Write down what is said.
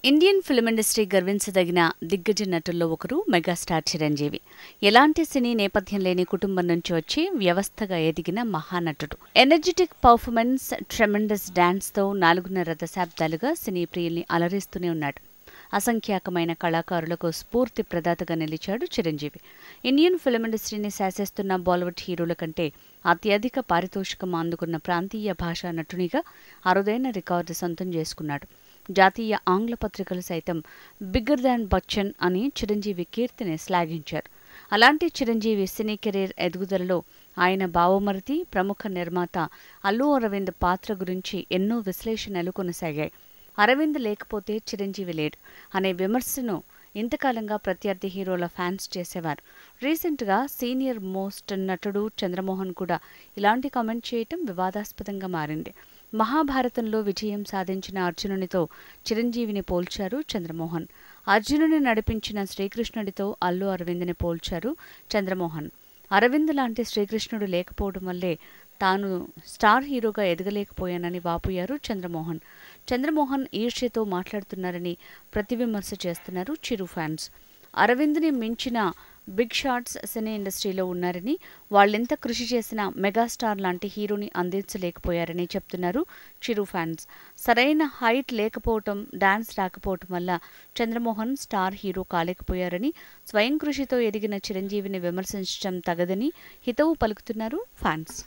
Indian film industry గర్వించదగిన దిగ్గజ నటుల్లో ఒకరు మెగాస్టార్ చిరంజీవి. ఎలాంటి సినీ నేపథ్యం లేని కుటుంబం నుంచి వచ్చి వ్యవస్థగా ఎదిగిన మహానటుడు. ఎనర్జెటిక్ పర్ఫార్మెన్స్, ట్రెమెండస్ డాన్స్తో 4.5 దశాబ్దాలుగా సినీ ప్రియుల్ని అలరిస్తూనే ఉన్నాడు. అసంఖ్యాకమైన కళాకారులకు స్ఫూర్తి ప్రదాతగా నిలిచాడు చిరంజీవి. ఇండియన్ ఫిల్మ్ ఇండస్ట్రీని శాసిస్తున్న బాలీవుడ్ హీరోల కంటే అత్యధిక పారితోషికం అందుకున్న ప్రాంతీయ భాషా నటునిగా అరుదైన రికార్డు సొంతం చేసుకున్నాడు. జాతీయ ఆంగ్ల పత్రికలు సైతం బిగ్గర్ దాన్ బచ్చన్ అని చిరంజీవి కీర్తిని శ్లాఘించారు. అలాంటి చిరంజీవి సినీ కెరీర్ ఎదుగుదలలో ఆయన బావమరిది, ప్రముఖ నిర్మాత అల్లు అరవింద్ పాత్ర గురించి ఎన్నో విశ్లేషణలు కొనసాగాయి. అరవింద్ లేకపోతే చిరంజీవి లేడు అనే విమర్శను ఇంతకాలంగా ప్రత్యర్థి హీరోల ఫ్యాన్స్ చేసేవారు. రీసెంట్గా సీనియర్ మోస్ట్ నటుడు చంద్రమోహన్ కూడా ఇలాంటి కామెంట్ చేయటం వివాదాస్పదంగా మారింది. మహాభారతంలో విజయం సాధించిన అర్జునునితో చిరంజీవిని పోల్చారు చంద్రమోహన్. అర్జునుని నడిపించిన శ్రీకృష్ణుడితో అల్లు అరవింద్ని పోల్చారు చంద్రమోహన్. అరవింద్ లాంటి శ్రీకృష్ణుడు లేకపోవడం వల్లే తాను స్టార్ హీరోగా ఎదగలేకపోయానని వాపోయారు చంద్రమోహన్. చంద్రమోహన్ ఈర్ష్యతో మాట్లాడుతున్నారని ప్రతివిమర్శ చేస్తున్నారు చిరు ఫ్యాన్స్. అరవింద్ని మించిన బిగ్ షాట్స్ సినీ ఇండస్ట్రీలో ఉన్నారని, వాళ్ళెంత కృషి చేసినా మెగాస్టార్ లాంటి హీరోని అందించలేకపోయారని చెప్తున్నారు చిరు ఫ్యాన్స్. సరైన హైట్ లేకపోవటం, డాన్స్ రాకపోవటం వల్ల చంద్రమోహన్ స్టార్ హీరో కాలేకపోయారని, స్వయం కృషితో ఎదిగిన చిరంజీవిని విమర్శించడం తగదని హితవు పలుకుతున్నారు ఫ్యాన్స్.